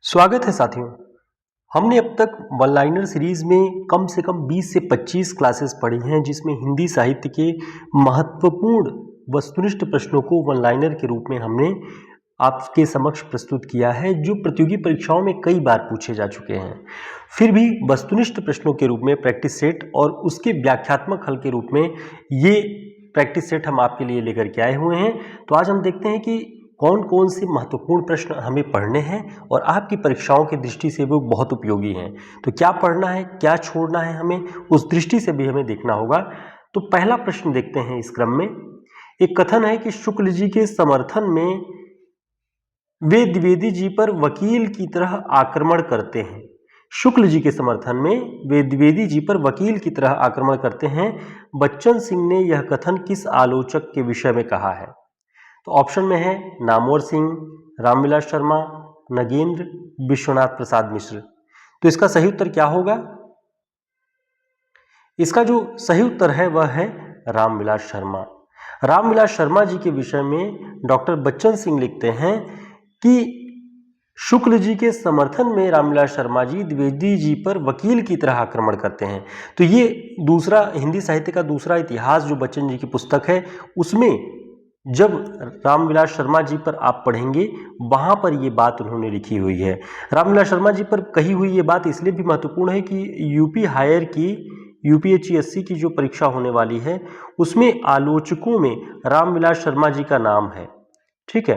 स्वागत है साथियों। हमने अब तक वन लाइनर सीरीज में कम से कम 20 से 25 क्लासेस पढ़ी हैं, जिसमें हिंदी साहित्य के महत्वपूर्ण वस्तुनिष्ठ प्रश्नों को वन लाइनर के रूप में हमने आपके समक्ष प्रस्तुत किया है, जो प्रतियोगी परीक्षाओं में कई बार पूछे जा चुके हैं। फिर भी वस्तुनिष्ठ प्रश्नों के रूप में प्रैक्टिस सेट और उसके व्याख्यात्मक हल के रूप में ये प्रैक्टिस सेट हम आपके लिए लेकर के आए हुए हैं। तो आज हम देखते हैं कि कौन कौन से महत्वपूर्ण प्रश्न हमें पढ़ने हैं और आपकी परीक्षाओं की दृष्टि से वो बहुत उपयोगी हैं। तो क्या पढ़ना है, क्या छोड़ना है, हमें उस दृष्टि से भी हमें देखना होगा। तो पहला प्रश्न देखते हैं इस क्रम में। एक कथन है कि शुक्ल जी के समर्थन में वे द्विवेदी जी पर वकील की तरह आक्रमण करते हैं। शुक्ल जी के समर्थन में वे द्विवेदी जी पर वकील की तरह आक्रमण करते हैं। बच्चन सिंह ने यह कथन किस आलोचक के विषय में कहा है? तो ऑप्शन में है नामवर सिंह, रामविलास शर्मा, नगेंद्र, विश्वनाथ प्रसाद मिश्र। तो इसका सही उत्तर क्या होगा? इसका जो सही उत्तर है वह है रामविलास शर्मा। रामविलास शर्मा जी के विषय में डॉक्टर बच्चन सिंह लिखते हैं कि शुक्ल जी के समर्थन में रामविलास शर्मा जी द्विवेदी जी पर वकील की तरह आक्रमण करते हैं। तो ये दूसरा हिंदी साहित्य का दूसरा इतिहास जो बच्चन जी की पुस्तक है, उसमें जब रामविलास शर्मा जी पर आप पढ़ेंगे वहां पर ये बात उन्होंने लिखी हुई है। रामविलास शर्मा जी पर कही हुई ये बात इसलिए भी महत्वपूर्ण है कि यूपी हायर की यूपीएचईएससी की जो परीक्षा होने वाली है उसमें आलोचकों में रामविलास शर्मा जी का नाम है। ठीक है,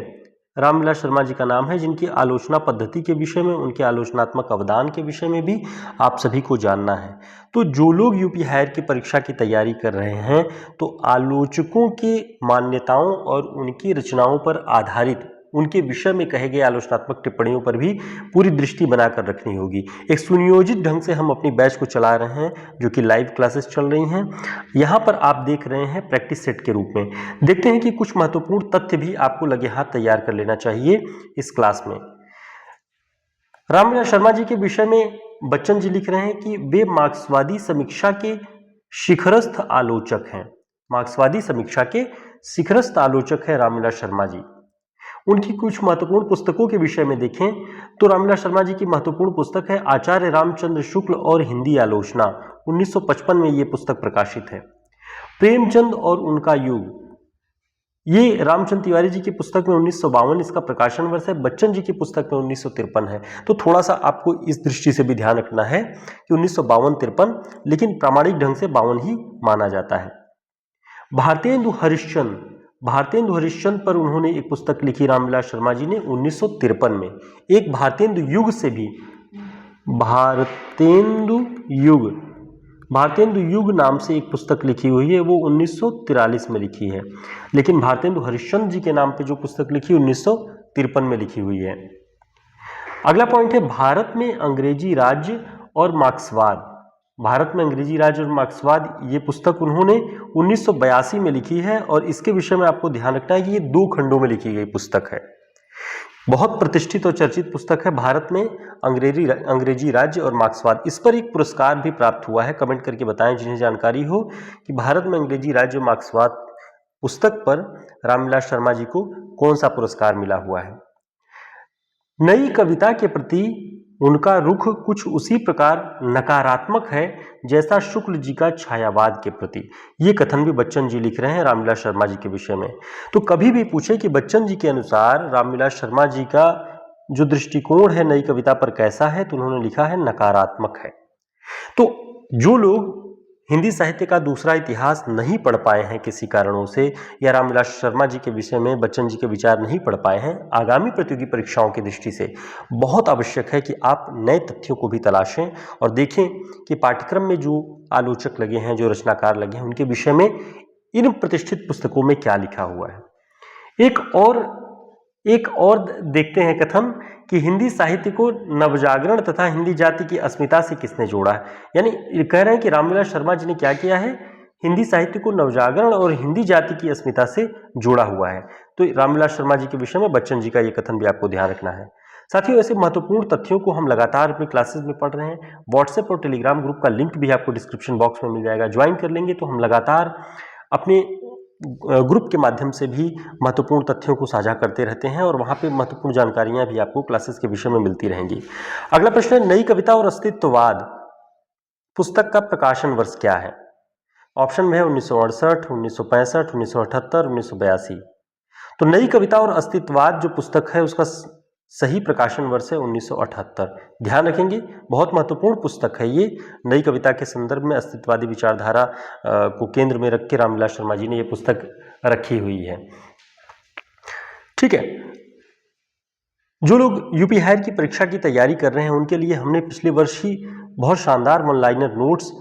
रामविलास शर्मा जी का नाम है, जिनकी आलोचना पद्धति के विषय में, उनके आलोचनात्मक अवदान के विषय में भी आप सभी को जानना है। तो जो लोग यूपी हायर की परीक्षा की तैयारी कर रहे हैं, तो आलोचकों की मान्यताओं और उनकी रचनाओं पर आधारित उनके विषय में कहे गए आलोचनात्मक टिप्पणियों पर भी पूरी दृष्टि बनाकर रखनी होगी। एक सुनियोजित ढंग से हम अपनी बैच को चला रहे हैं, जो कि लाइव क्लासेस चल रही हैं। यहाँ पर आप देख रहे हैं प्रैक्टिस सेट के रूप में। देखते हैं कि कुछ महत्वपूर्ण तथ्य भी आपको लगे हाथ तैयार कर लेना चाहिए इस क्लास में। रामविलास शर्मा जी के विषय में बच्चन जी लिख रहे हैं कि वे मार्क्सवादी समीक्षा के शिखरस्थ आलोचक हैं। मार्क्सवादी समीक्षा के शिखरस्थ आलोचक है रामविलास शर्मा जी। उनकी कुछ महत्वपूर्ण पुस्तकों के विषय में देखें तो रामविलास शर्मा जी की महत्वपूर्ण पुस्तक है आचार्य रामचंद्र शुक्ल और हिंदी आलोचना। 1955 में ये पुस्तक प्रकाशित है। प्रेमचंद और उनका युग, ये रामचंद्र तिवारी जी की पुस्तक में 1952 इसका प्रकाशन वर्ष है। बच्चन जी की पुस्तक में 1953 है। तो थोड़ा सा आपको इस दृष्टि से भी ध्यान रखना है कि 1952-53, लेकिन प्रामाणिक ढंग से 52 ही माना जाता है। भारतेंदु हरिश्चंद्र, भारतेंदु हरिश्चंद्र पर उन्होंने एक पुस्तक लिखी रामविलास शर्मा जी ने 1953 में। एक भारतेंदु युग से भी, भारतेंदु युग, भारतेंदु युग नाम से एक पुस्तक लिखी हुई है, वो 1943 में लिखी है। लेकिन भारतेंदु हरिश्चंद्र जी के नाम पे जो पुस्तक लिखी 1953 में लिखी हुई है। अगला पॉइंट है भारत में अंग्रेजी राज्य और मार्क्सवाद। भारत में अंग्रेजी राज्य और मार्क्सवाद, ये पुस्तक उन्होंने 1982 में लिखी है और इसके विषय में आपको ध्यान रखना है कि ये 2 खंडों में लिखी गई पुस्तक है। बहुत प्रतिष्ठित और चर्चित पुस्तक है भारत में अंग्रेजी राज्य और मार्क्सवाद। इस पर एक पुरस्कार भी प्राप्त हुआ है। कमेंट करके बताएं जिन्हें जानकारी हो कि भारत में अंग्रेजी राज्य और मार्क्सवाद पुस्तक पर रामविलास शर्मा जी को कौन सा पुरस्कार मिला हुआ है। नई कविता के प्रति उनका रुख कुछ उसी प्रकार नकारात्मक है जैसा शुक्ल जी का छायावाद के प्रति। ये कथन भी बच्चन जी लिख रहे हैं रामविलास शर्मा जी के विषय में। तो कभी भी पूछे कि बच्चन जी के अनुसार रामविलास शर्मा जी का जो दृष्टिकोण है नई कविता पर कैसा है, तो उन्होंने लिखा है नकारात्मक है। तो जो लोग हिंदी साहित्य का दूसरा इतिहास नहीं पढ़ पाए हैं किसी कारणों से, या रामविलास शर्मा जी के विषय में बच्चन जी के विचार नहीं पढ़ पाए हैं, आगामी प्रतियोगी परीक्षाओं की दृष्टि से बहुत आवश्यक है कि आप नए तथ्यों को भी तलाशें और देखें कि पाठ्यक्रम में जो आलोचक लगे हैं, जो रचनाकार लगे हैं, उनके विषय में इन प्रतिष्ठित पुस्तकों में क्या लिखा हुआ है। एक और देखते हैं कथन कि हिंदी साहित्य को नवजागरण तथा हिंदी जाति की अस्मिता से किसने जोड़ा है। यानी कह रहे हैं कि रामविलास शर्मा जी ने क्या किया है, हिंदी साहित्य को नवजागरण और हिंदी जाति की अस्मिता से जोड़ा हुआ है। तो रामविलास शर्मा जी के विषय में बच्चन जी का यह कथन भी आपको ध्यान रखना है। साथियों, ऐसे महत्वपूर्ण तथ्यों को हम लगातार अपनी क्लासेस में पढ़ रहे हैं। व्हाट्सएप और टेलीग्राम ग्रुप का लिंक भी आपको डिस्क्रिप्शन बॉक्स में मिल जाएगा। ज्वाइन कर लेंगे तो हम लगातार अपने ग्रुप के माध्यम से भी महत्वपूर्ण तथ्यों को साझा करते रहते हैं और वहाँ पे महत्वपूर्ण जानकारियाँ भी आपको क्लासेस के विषय में मिलती रहेंगी। अगला प्रश्न है, नई कविता और अस्तित्ववाद पुस्तक का प्रकाशन वर्ष क्या है? ऑप्शन में है 1968, 1965, 1978, 1982। तो नई कविता और अस्तित्ववाद जो पुस्तक है उसका सही प्रकाशन वर्ष है 1978। ध्यान रखेंगे, बहुत महत्वपूर्ण पुस्तक है ये। नई कविता के संदर्भ में अस्तित्ववादी विचारधारा को केंद्र में रख के रामविलास शर्मा जी ने ये पुस्तक रखी हुई है। ठीक है, जो लोग यूपी हायर की परीक्षा की तैयारी कर रहे हैं उनके लिए हमने पिछले वर्ष ही बहुत शानदार वन लाइनर नोट्स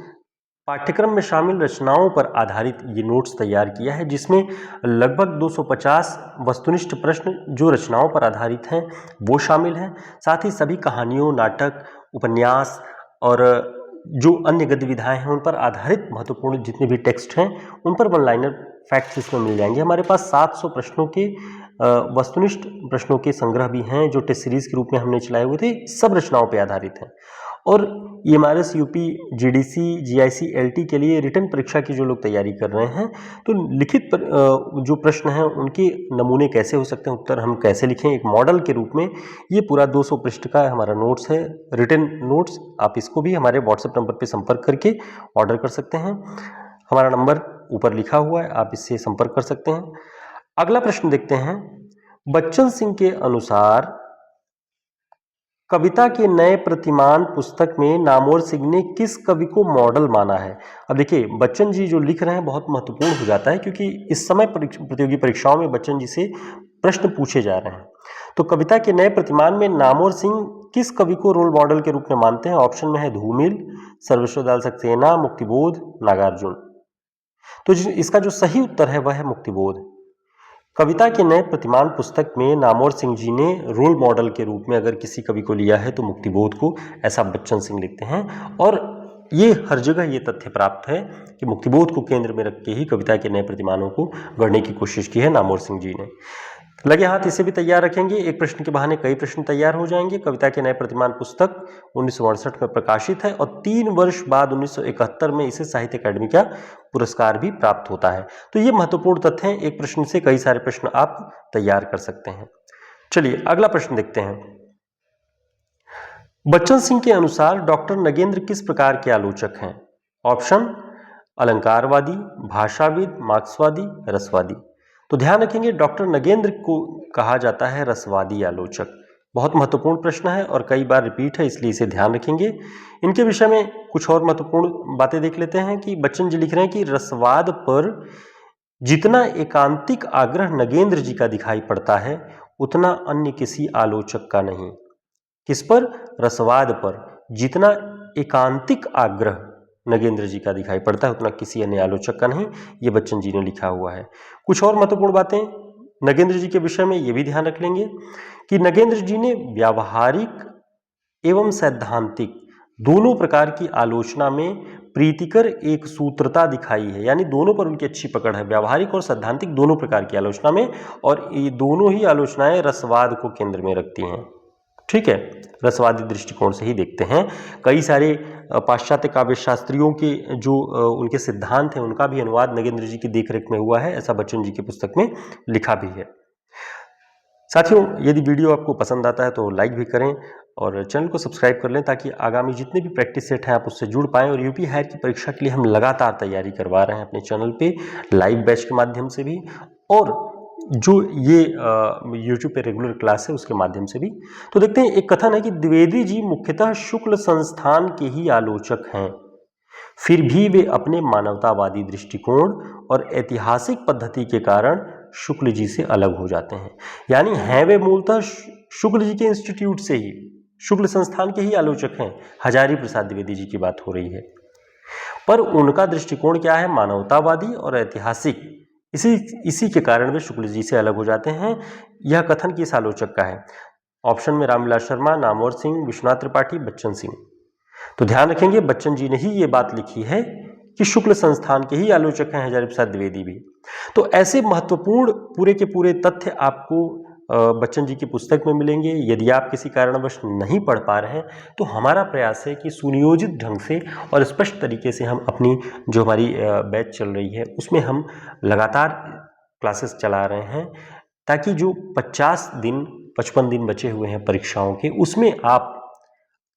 पाठ्यक्रम में शामिल रचनाओं पर आधारित ये नोट्स तैयार किया है, जिसमें लगभग 250 वस्तुनिष्ठ प्रश्न जो रचनाओं पर आधारित हैं वो शामिल हैं। साथ ही सभी कहानियों, नाटक, उपन्यास और जो अन्य गतिविधियाँ हैं उन पर आधारित महत्वपूर्ण जितने भी टेक्स्ट हैं उन पर वन लाइनर फैक्ट्स इसमें मिल जाएंगे। हमारे पास 700 प्रश्नों के वस्तुनिष्ठ प्रश्नों के संग्रह भी हैं जो टेस्ट सीरीज के रूप में हमने चलाए हुए थे, सब रचनाओं पर आधारित हैं। और EMRS, UP, GDC, GIC, LT के लिए रिटन परीक्षा की जो लोग तैयारी कर रहे हैं तो लिखित जो प्रश्न हैं उनके नमूने कैसे हो सकते हैं, उत्तर हम कैसे लिखें, एक मॉडल के रूप में ये पूरा 200 पृष्ठ का हमारा नोट्स है, रिटन नोट्स। आप इसको भी हमारे व्हाट्सएप नंबर पर संपर्क करके ऑर्डर कर सकते हैं। हमारा नंबर ऊपर लिखा हुआ है, आप इससे संपर्क कर सकते हैं। अगला प्रश्न देखते हैं, बच्चन सिंह के अनुसार कविता के नए प्रतिमान पुस्तक में नामवर सिंह ने किस कवि को मॉडल माना है? अब देखिए, बच्चन जी जो लिख रहे हैं बहुत महत्वपूर्ण हो जाता है क्योंकि इस समय प्रतियोगी परीक्षाओं में बच्चन जी से प्रश्न पूछे जा रहे हैं। तो कविता के नए प्रतिमान में नामवर सिंह किस कवि को रोल मॉडल के रूप में मानते हैं? ऑप्शन में है धूमिल, सर्वश्वदयाल सक्सेना, मुक्तिबोध, नागार्जुन। तो इसका जो सही उत्तर है वह है मुक्तिबोध। कविता के नए प्रतिमान पुस्तक में नामवर सिंह जी ने रोल मॉडल के रूप में अगर किसी कवि को लिया है तो मुक्तिबोध को, ऐसा बच्चन सिंह लिखते हैं। और ये हर जगह ये तथ्य प्राप्त है कि मुक्तिबोध को केंद्र में रख के ही कविता के नए प्रतिमानों को गढ़ने की कोशिश की है नामवर सिंह जी ने। लगे हाथ इसे भी तैयार रखेंगे, एक प्रश्न के बहाने कई प्रश्न तैयार हो जाएंगे। कविता के नए प्रतिमान पुस्तक 1968 में प्रकाशित है और 3 वर्ष बाद 1971 में इसे साहित्य अकादमी का पुरस्कार भी प्राप्त होता है। तो ये महत्वपूर्ण तथ्य हैं, एक प्रश्न से कई सारे प्रश्न आप तैयार कर सकते हैं। चलिए अगला प्रश्न देखते हैं। बच्चन सिंह के अनुसार डॉक्टर नगेंद्र किस प्रकार के आलोचक हैं? ऑप्शन अलंकारवादी, भाषाविद, मार्क्सवादी, रसवादी। तो ध्यान रखेंगे, डॉक्टर नगेंद्र को कहा जाता है रसवादी आलोचक। बहुत महत्वपूर्ण प्रश्न है और कई बार रिपीट है, इसलिए इसे ध्यान रखेंगे। इनके विषय में कुछ और महत्वपूर्ण बातें देख लेते हैं कि बच्चन जी लिख रहे हैं कि रसवाद पर जितना एकांतिक आग्रह नगेंद्र जी का दिखाई पड़ता है उतना अन्य किसी आलोचक का नहीं। किस पर? रसवाद पर जितना एकांतिक आग्रह नगेंद्र जी का दिखाई पड़ता है उतना किसी अन्य आलोचक का नहीं, ये बच्चन जी ने लिखा हुआ है। कुछ और महत्वपूर्ण बातें नगेंद्र जी के विषय में ये भी ध्यान रख लेंगे कि नगेंद्र जी ने व्यावहारिक एवं सैद्धांतिक दोनों प्रकार की आलोचना में प्रीतिकर एक सूत्रता दिखाई है, यानी दोनों पर उनकी अच्छी पकड़ है, व्यावहारिक और सैद्धांतिक दोनों प्रकार की आलोचना में, और ये दोनों ही आलोचनाएं रसवाद को केंद्र में रखती हैं। ठीक है, रसवादी दृष्टिकोण से ही देखते हैं। कई सारे पाश्चात्य काव्य शास्त्रियों के जो उनके सिद्धांत हैं उनका भी अनुवाद नगेंद्र जी की देखरेख में हुआ है, ऐसा बच्चन जी की पुस्तक में लिखा भी है। साथियों, यदि वीडियो आपको पसंद आता है तो लाइक भी करें और चैनल को सब्सक्राइब कर लें ताकि आगामी जितने भी प्रैक्टिस सेट हैं आप उससे जुड़ पाएं। और यूपी हायर की परीक्षा के लिए हम लगातार तैयारी करवा रहे हैं अपने चैनल पे, लाइव बैच के माध्यम से भी और जो ये यूट्यूब पे रेगुलर क्लास है उसके माध्यम से भी। तो देखते हैं, एक कथन है कि द्विवेदी जी मुख्यतः शुक्ल संस्थान के ही आलोचक हैं, फिर भी वे अपने मानवतावादी दृष्टिकोण और ऐतिहासिक पद्धति के कारण शुक्ल जी से अलग हो जाते हैं। यानी हैं वे मूलतः शुक्ल जी के इंस्टीट्यूट से ही, शुक्ल संस्थान के ही आलोचक हैं। हजारी प्रसाद द्विवेदी जी की बात हो रही है, पर उनका दृष्टिकोण क्या है? मानवतावादी और ऐतिहासिक। इसी के कारण वे शुक्ल जी से अलग हो जाते हैं। यह कथन किस आलोचक का है? ऑप्शन में रामविलास शर्मा, नामवर सिंह, विश्वनाथ त्रिपाठी, बच्चन सिंह। तो ध्यान रखेंगे, बच्चन जी ने ही ये बात लिखी है कि शुक्ल संस्थान के ही आलोचक हैं हजारी प्रसाद द्विवेदी भी। तो ऐसे महत्वपूर्ण पूरे के पूरे तथ्य आपको बच्चन जी की पुस्तक में मिलेंगे। यदि आप किसी कारणवश नहीं पढ़ पा रहे हैं तो हमारा प्रयास है कि सुनियोजित ढंग से और स्पष्ट तरीके से हम अपनी जो हमारी बैच चल रही है उसमें हम लगातार क्लासेस चला रहे हैं ताकि जो 55 दिन बचे हुए हैं परीक्षाओं के, उसमें आप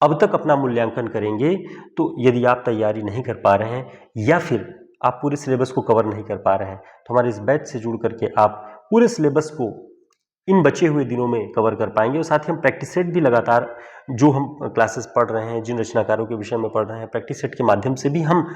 अब तक अपना मूल्यांकन करेंगे। तो यदि आप तैयारी नहीं कर पा रहे हैं या फिर आप पूरे सिलेबस को कवर नहीं कर पा रहे हैं, तो हमारे इस बैच से जुड़ करके आप पूरे सिलेबस को इन बचे हुए दिनों में कवर कर पाएंगे। और साथ ही हम प्रैक्टिस सेट भी लगातार जो हम क्लासेस पढ़ रहे हैं, जिन रचनाकारों के विषय में पढ़ रहे हैं, प्रैक्टिस सेट के माध्यम से भी हम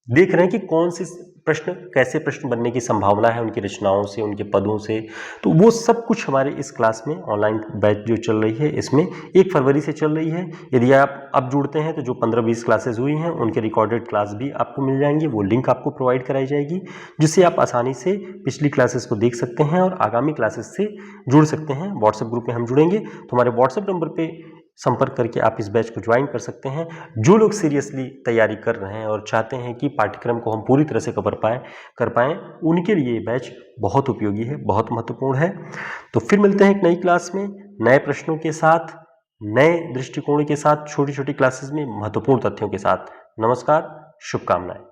देख रहे हैं कि कौन से प्रश्न, कैसे प्रश्न बनने की संभावना है उनकी रचनाओं से, उनके पदों से। तो वो सब कुछ हमारे इस क्लास में ऑनलाइन बैच जो चल रही है इसमें 1 फरवरी से चल रही है। यदि आप अब जुड़ते हैं तो जो 15-20 क्लासेस हुई हैं उनके रिकॉर्डेड क्लास भी आपको मिल जाएंगी, वो लिंक आपको प्रोवाइड कराई जाएगी, जिससे आप आसानी से पिछली क्लासेस को देख सकते हैं और आगामी क्लासेस से जुड़ सकते हैं। व्हाट्सएप ग्रुप में हम जुड़ेंगे तो हमारे व्हाट्सएप नंबर पर संपर्क करके आप इस बैच को ज्वाइन कर सकते हैं। जो लोग सीरियसली तैयारी कर रहे हैं और चाहते हैं कि पाठ्यक्रम को हम पूरी तरह से कर पाएं, उनके लिए ये बैच बहुत उपयोगी है, बहुत महत्वपूर्ण है। तो फिर मिलते हैं एक नई क्लास में नए प्रश्नों के साथ, नए दृष्टिकोण के साथ, छोटी छोटी क्लासेस में महत्वपूर्ण तथ्यों के साथ। नमस्कार, शुभकामनाएं।